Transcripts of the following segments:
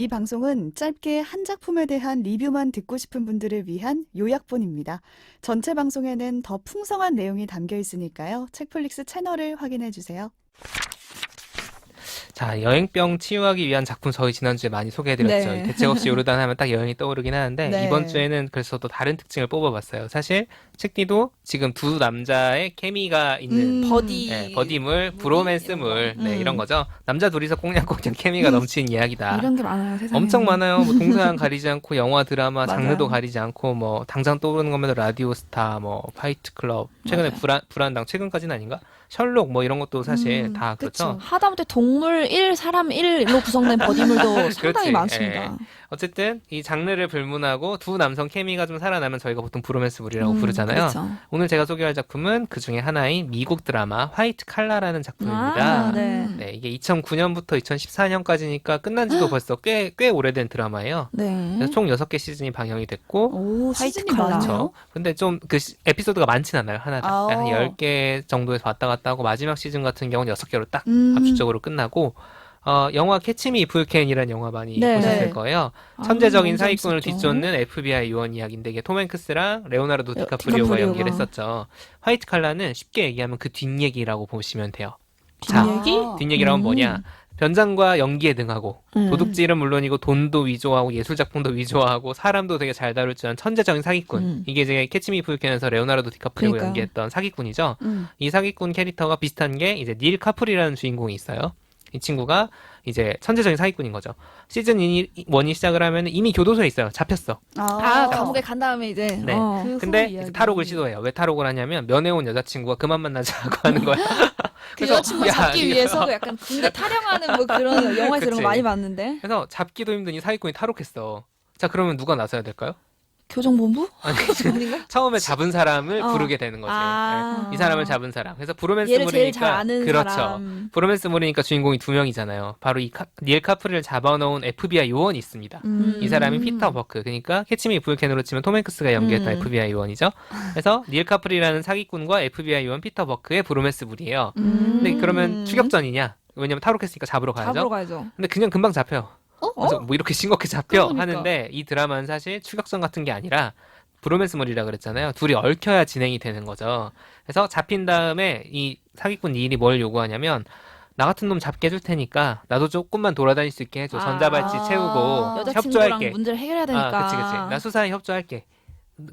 이 방송은 짧게 한 작품에 대한 리뷰만 듣고 싶은 분들을 위한 요약본입니다. 전체 방송에는 더 풍성한 내용이 담겨 있으니까요. 책플릭스 채널을 확인해 주세요. 자, 여행병 치유하기 위한 작품 저희 지난주에 많이 소개해드렸죠. 네. 대책 없이 요르단 하면 딱 여행이 떠오르긴 하는데 네. 이번 주에는 그래서 또 다른 특징을 뽑아봤어요. 사실 책디도 지금 두 남자의 케미가 있는 버디물, 브로맨스물 이런 거죠. 남자 둘이서 꽁냥꽁냥 케미가 넘치는 이야기다. 이런 게 많아요, 세상에. 엄청 많아요. 뭐 동서양 가리지 않고 영화, 드라마, 맞아요. 장르도 가리지 않고 뭐 당장 떠오르는 거면 라디오스타, 뭐 파이트 클럽, 최근에 불안당 최근까지는 아닌가? 셜록 뭐 이런 것도 사실 다 그렇죠. 하다못해 동물 1, 사람 1로 구성된 버디물도 상당히 그렇지. 많습니다. 예. 어쨌든 이 장르를 불문하고 두 남성 케미가 좀 살아나면 저희가 보통 브로맨스물이라고 부르잖아요. 그렇죠. 오늘 제가 소개할 작품은 그 중에 하나인 미국 드라마 화이트 칼라라는 작품입니다. 네. 네, 이게 2009년부터 2014년까지니까 끝난 지도 벌써 꽤 오래된 드라마예요. 네. 그래서 총 6개 시즌이 방영이 됐고 오, 화이트 시즌이 칼라. 많아요. 그렇죠. 근데 좀 그 에피소드가 많진 않아요. 하나당. 아. 한 10개 정도에서 왔다 갔다 하고 마지막 시즌 같은 경우는 6개로 딱 음. 압축적으로 끝나고 영화 캐치미 이프 유 캔이라는 영화 많이 네. 보셨을 네. 거예요. 아, 천재적인 너무 사기꾼을 재밌었죠. 뒤쫓는 FBI 요원 이야기인데 이게 톰 행크스랑 레오나르도 디카프리오가 연기를 했었죠. 화이트 칼라는 쉽게 얘기하면 그 뒷얘기라고 보시면 돼요. 자, 뒷얘기? 뒷얘기라면 뭐냐? 변장과 연기에 능하고 도둑질은 물론이고 돈도 위조하고 예술작품도 위조하고 사람도 되게 잘 다룰 줄 아는 천재적인 사기꾼. 이게 이제 캐치미 이프 유 캔에서 레오나르도 디카프리오가 그러니까요. 연기했던 사기꾼이죠. 음. 이 사기꾼 캐릭터가 비슷한 게 이제 닐 카프리라는 주인공이 있어요. 이 친구가 이제 천재적인 사기꾼인 거죠. 시즌 1이 시작을 하면 이미 교도소에 있어요. 잡혔어. 감옥에 간 다음에 이제 네. 그 근데 후 이야기. 이제 탈옥을 시도해요. 왜 탈옥을 하냐면 면회온 여자친구가 그만 만나자고 하는 거야. 그 여자친구 야, 잡기 이거- 위해서 약간 군대 타령하는 뭐 그런 영화에서 이런 그치. 거 많이 봤는데. 그래서 잡기도 힘든 이 사기꾼이 탈옥했어. 자, 그러면 누가 나서야 될까요? 교정본부? 아니, 아닌가? 처음에 잡은 사람을 어. 부르게 되는 거지. 아. 네. 이 사람을 잡은 사람. 그래서 얘를 제일 잘 브로맨스물이니까 아는 그렇죠. 사람. 브로맨스물이니까 주인공이 두 명이잖아요. 바로 닐 카프리를 잡아놓은 FBI 요원이 있습니다. 이 사람이 피터 버크. 그러니까 캐치미 이프 유 캔으로 치면 톰 행크스가 연기했던 FBI 요원이죠. 그래서 닐 카프리라는 사기꾼과 FBI 요원 피터 버크의 브로맨스물이에요. 근데 그러면 추격전이냐? 왜냐면 탈옥했으니까 잡으러 가야죠. 잡으러 가야죠. 근데 그냥 금방 잡혀요. 그래서 뭐 이렇게 싱겁게 잡혀 그러니까. 하는데 이 드라마는 사실 추격전 같은 게 아니라 브로맨스물이라 그랬잖아요. 둘이 얽혀야 진행이 되는 거죠. 그래서 잡힌 다음에 이 사기꾼 닐이 뭘 요구하냐면 나 같은 놈 잡게 해줄 테니까 나도 조금만 돌아다닐 수 있게 해줘. 전자발찌 채우고 여자친구랑 협조할게. 문제를 해결해야 되니까. 그치. 나 수사에 협조할게.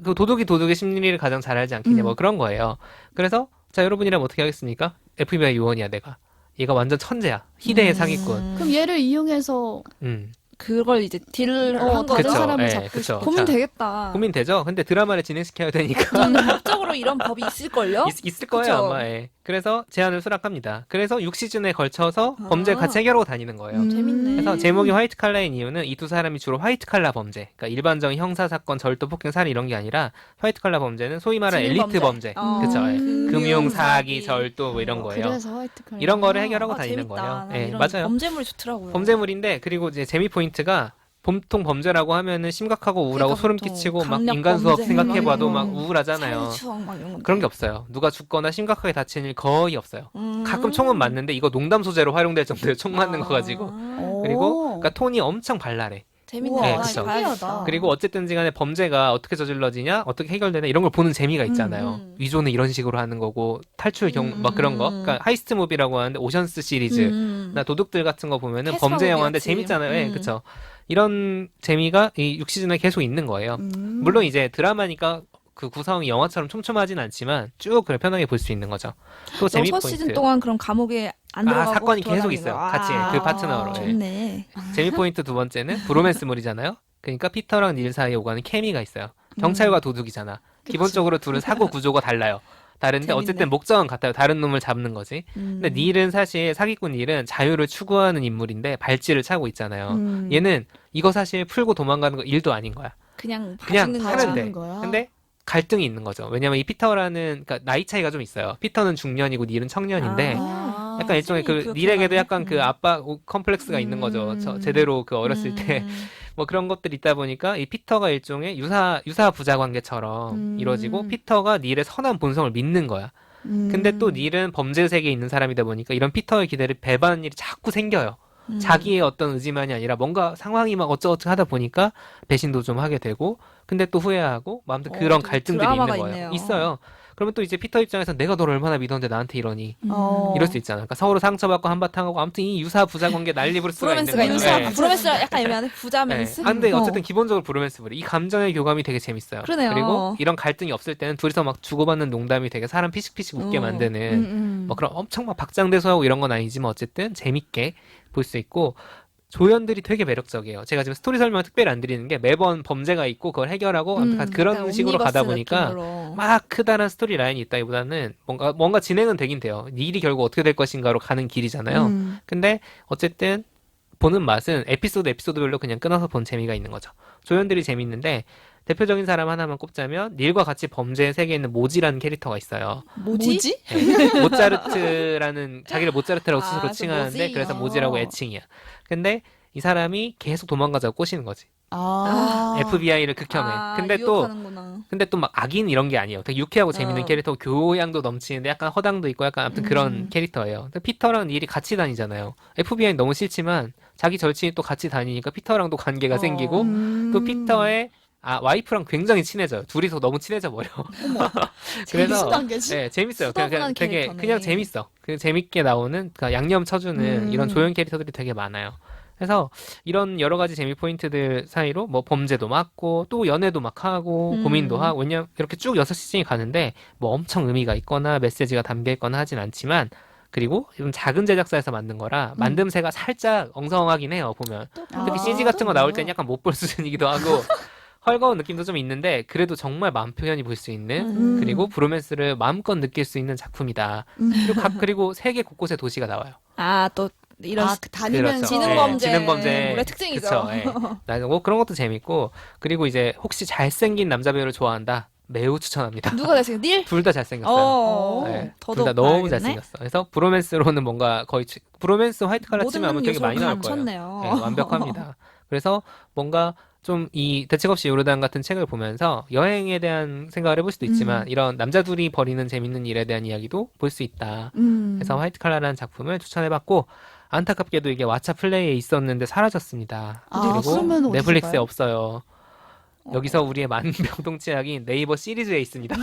그 도둑의 심리를 가장 잘 알지 않겠냐. 뭐 그런 거예요. 그래서 자, 여러분이라면 어떻게 하겠습니까? FBI 요원이야, 내가. 얘가 완전 천재야. 희대의 사기꾼. 그럼 얘를 이용해서 그걸 이제 딜을 한 다른 거죠. 사람을 예, 잡고 그쵸. 고민 자, 되겠다. 고민되죠? 근데 드라마를 진행시켜야 되니까. 법적으로 이런 법이 있을걸요? 있을 거예요, 그쵸? 아마. 예. 그래서 제안을 수락합니다. 그래서 6시즌에 걸쳐서 범죄를 같이 해결하고 다니는 거예요. 재밌네. 그래서 제목이 화이트 칼라인 이유는 이 두 사람이 주로 화이트 칼라 범죄, 그러니까 일반적인 형사 사건, 절도, 폭행, 살인 이런 게 아니라 화이트 칼라 범죄는 소위 말하는 지능 엘리트 범죄, 범죄. 그쵸? 예. 금융 사기, 사기. 절도 뭐 이런 거예요. 그래서 화이트 칼라. 이런 거를 해결하고 다니는 재밌다. 거예요. 난 예, 이런 맞아요. 범죄물이 좋더라고요. 범죄물인데 그리고 이제 재미 포인트가 보통 범죄라고 하면은 심각하고 우울하고 그러니까 소름 보통 끼치고 막 강력 인간 수업 범죄 생각해봐도 막 막 이런 거. 우울하잖아요. 추억 막 이런 건데. 그런 게 없어요. 누가 죽거나 심각하게 다치는 일 거의 없어요. 음. 가끔 총은 맞는데 이거 농담 소재로 활용될 정도의 총 맞는 거 가지고. 그리고 그러니까 톤이 엄청 발랄해. 재밌네. 네, 아, 그쵸. 봐야겠다. 그리고 어쨌든지 간에 범죄가 어떻게 저질러지냐, 어떻게 해결되냐 이런 걸 보는 재미가 있잖아요. 위조는 이런 식으로 하는 거고 탈출 막 그런 거. 그러니까 하이스트 무비라고 하는데 오션스 시리즈 나 도둑들 같은 거 보면은 캐스퍼 범죄 무비 영화인데 같이. 재밌잖아요. 예, 그쵸. 이런 재미가 이 6시즌에 계속 있는 거예요. 물론 이제 드라마니까 그 구성이 영화처럼 촘촘하진 않지만 쭉 그냥 편하게 볼 수 있는 거죠. 또 재미 6시즌 포인트. 동안 그럼 감옥에 안 들어가고 사건이 계속 돌아다니고. 있어요. 같이 그 파트너로. 예. 좋네. 재미 포인트 두 번째는 브로맨스물이잖아요. 그러니까 피터랑 닐 사이에 오가는 케미가 있어요. 경찰과 도둑이잖아. 기본적으로 둘은 사고 구조가 달라요. 다른데 재밌네. 어쨌든 목적은 같아요. 다른 놈을 잡는 거지. 근데 닐은 사실 사기꾼 닐은 자유를 추구하는 인물인데 발찌를 차고 있잖아요. 얘는 이거 사실 풀고 도망가는 거 일도 아닌 거야. 그냥 그냥 봐주는 하면 거야. 돼. 거야. 근데 갈등이 있는 거죠. 왜냐면 이 피터라는 그러니까 나이 차이가 좀 있어요. 피터는 중년이고 닐은 청년인데 약간 일종의 그 그렇긴 닐에게도 하네. 약간 그 아빠 컴플렉스가 있는 거죠. 제대로 그 어렸을 때 뭐 그런 것들이 있다 보니까 이 피터가 일종의 유사 부자 관계처럼 이루어지고 피터가 닐의 선한 본성을 믿는 거야. 근데 또 닐은 범죄 세계에 있는 사람이다 보니까 이런 피터의 기대를 배반하는 일이 자꾸 생겨요. 자기의 어떤 의지만이 아니라 뭔가 상황이 막 어쩌고저쩌고 하다 보니까 배신도 좀 하게 되고 근데 또 후회하고 뭐 아무튼 그런 되게 갈등들이 있는 드라마가 거예요. 있네요. 있어요. 그러면 또 이제 피터 입장에서 내가 너를 얼마나 믿었는데 나한테 이러니 어. 이럴 수 있잖아. 그러니까 서로 상처받고 한바탕 하고 아무튼 이 유사 부자 관계 난리 부를 수가 있는 브로맨스가 거예요. 있는 예. 거. 브로맨스가 약간 애매하네. 부자맨스. 근데 어쨌든 기본적으로 브로맨스물이 이 감정의 교감이 되게 재밌어요. 그러네요. 그리고 이런 갈등이 없을 때는 둘이서 막 주고받는 농담이 되게 사람 피식피식 웃게 만드는 뭐 그런 엄청 막 박장대소하고 이런 건 아니지만 어쨌든 재밌게 볼 수 있고 조연들이 되게 매력적이에요. 제가 지금 스토리 설명을 특별히 안 드리는 게 매번 범죄가 있고 그걸 해결하고 아무튼 그런 식으로 가다 보니까 막 크다란 스토리 라인이 있다기보다는 뭔가 진행은 되긴 돼요. 이 일이 결국 어떻게 될 것인가로 가는 길이잖아요. 근데 어쨌든 보는 맛은 에피소드별로 그냥 끊어서 본 재미가 있는 거죠. 조연들이 재밌는데 대표적인 사람 하나만 꼽자면 닐과 같이 범죄의 세계에 있는 모지라는 캐릭터가 있어요. 뭐지? 네. 모차르트라는 자기를 모차르트라고 스스로 그 칭하는데 모지. 그래서 모지라고 애칭이야. 근데 이 사람이 계속 도망가자고 꼬시는 거지. FBI를 극혐해. 근데 또 막 악인 이런 게 아니에요. 되게 유쾌하고 재밌는 캐릭터, 교양도 넘치는데 약간 허당도 있고 약간 아무튼 그런 캐릭터예요. 근데 피터랑 닐이 같이 다니잖아요. FBI는 너무 싫지만 자기 절친이 또 같이 다니니까 피터랑도 관계가 생기고 또 피터의 와이프랑 굉장히 친해져요. 둘이서 너무 친해져 버려. 무슨 관계지? 네, 재밌어요. 수다분한 되게 캐릭터네. 그냥 재밌어. 그냥 재밌게 나오는 그러니까 양념 쳐주는 이런 조연 캐릭터들이 되게 많아요. 그래서 이런 여러 가지 재미 포인트들 사이로 뭐 범죄도 막고 또 연애도 막 하고 고민도 하고 왜냐면 이렇게 쭉 6시즌이 가는데 뭐 엄청 의미가 있거나 메시지가 담겨 있거나 하진 않지만 그리고 좀 작은 제작사에서 만든 거라 만듦새가 살짝 엉성하긴 해요. 보면 특히 CG 같은 거 나올 땐 약간 못 볼 수준이기도 하고 헐거운 느낌도 좀 있는데 그래도 정말 마음 표현이 볼 수 있는 그리고 브로맨스를 마음껏 느낄 수 있는 작품이다. 그리고 세계 곳곳에 도시가 나와요. 또 이런 다니면서 그렇죠. 지능범죄 지능범죄 특징이죠. 그쵸, 예. 뭐 그런 것도 재밌고 그리고 이제 혹시 잘생긴 남자 배우를 좋아한다 매우 추천합니다. 누가 잘생겼? 닐? 둘 다 잘생겼어요. 네, 둘 다 너무 잘생겼어. 그래서 브로맨스로는 뭔가 거의 브로맨스 화이트 칼라 치면 아마 되게 많이 나올 거예요. 네, 완벽합니다. 그래서 뭔가 좀 이 대책 없이 요르단 같은 책을 보면서 여행에 대한 생각을 해볼 수도 있지만 이런 남자 둘이 벌이는 재밌는 일에 대한 이야기도 볼 수 있다. 그래서 화이트 칼라라는 작품을 추천해봤고 안타깝게도 이게 왓챠 플레이에 있었는데 사라졌습니다. 그리고 그러면 어디서 넷플릭스에 봐요? 없어요. 여기서 우리의 만병통치약인 네이버 시리즈에 있습니다.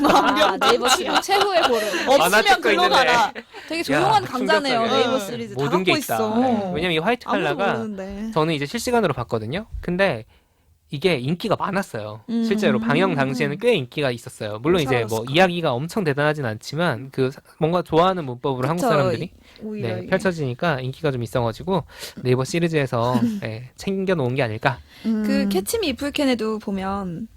네이버 시리즈 최후의 보름. 만화 없으면 찍고 글로 있는데. 가라. 되게 조용한 야, 강자네요. 충격적이야. 네이버 시리즈 다 모든 게 갖고 있다. 있어. 네. 왜냐면 이 화이트 아무도 칼라가 모르는데. 저는 이제 실시간으로 봤거든요. 근데 이게 인기가 많았어요. 실제로 방영 당시에는 꽤 인기가 있었어요. 물론 이제 뭐 이야기가 엄청 대단하진 않지만 그 뭔가 좋아하는 문법으로 한국 사람들이 오히려 이게. 펼쳐지니까 인기가 좀 있어가지고 네이버 시리즈에서 챙겨 놓은 게 아닐까. 그 캐치미 이프 캔에도 보면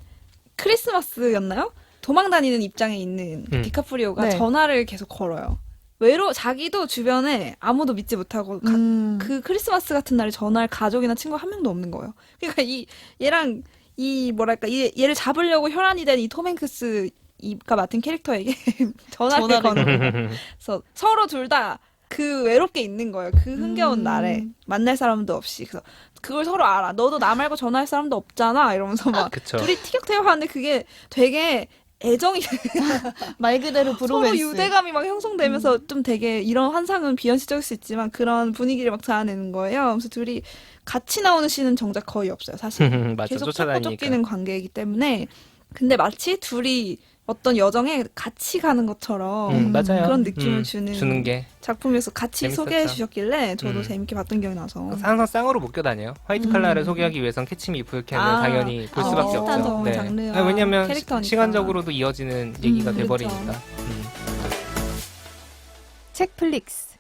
크리스마스였나요? 도망 다니는 입장에 있는 디카프리오가 네. 전화를 계속 걸어요. 자기도 주변에 아무도 믿지 못하고 그 크리스마스 같은 날에 전화할 가족이나 친구 한 명도 없는 거예요. 그러니까 얘랑 얘를 잡으려고 혈안이 된 이 톰 행크스가 맡은 캐릭터에게 전화를 거는 거예요. 그래서 서로 둘 다 그 외롭게 있는 거예요. 그 흥겨운 날에 만날 사람도 없이. 그래서 그걸 서로 알아. 너도 나 말고 전화할 사람도 없잖아. 이러면서 막 그쵸. 둘이 티격태격하는데 그게 되게 애정이 말 그대로 브로맨스. 서로 유대감이 막 형성되면서 좀 되게 이런 환상은 비현실적일 수 있지만 그런 분위기를 막 자아내는 거예요. 그래서 둘이 같이 나오는 씬은 정작 거의 없어요. 사실 맞아, 계속 쫓아다니니까. 쫓기는 관계이기 때문에 근데 마치 둘이 어떤 여정에 같이 가는 것처럼 맞아요. 그런 느낌을 주는 게 작품에서 같이 재밌었죠. 소개해 주셨길래 저도 재밌게 봤던 기억이 나서 항상 쌍으로 묶여 다녀요. 화이트 칼라를 소개하기 위해선 캐치미 이프 캔을 당연히 볼 수밖에 비슷한 없죠. 정의 장르와 왜냐면 캐릭터니까. 시간적으로도 이어지는 얘기가 그렇죠. 돼버리니까. 책플릭스.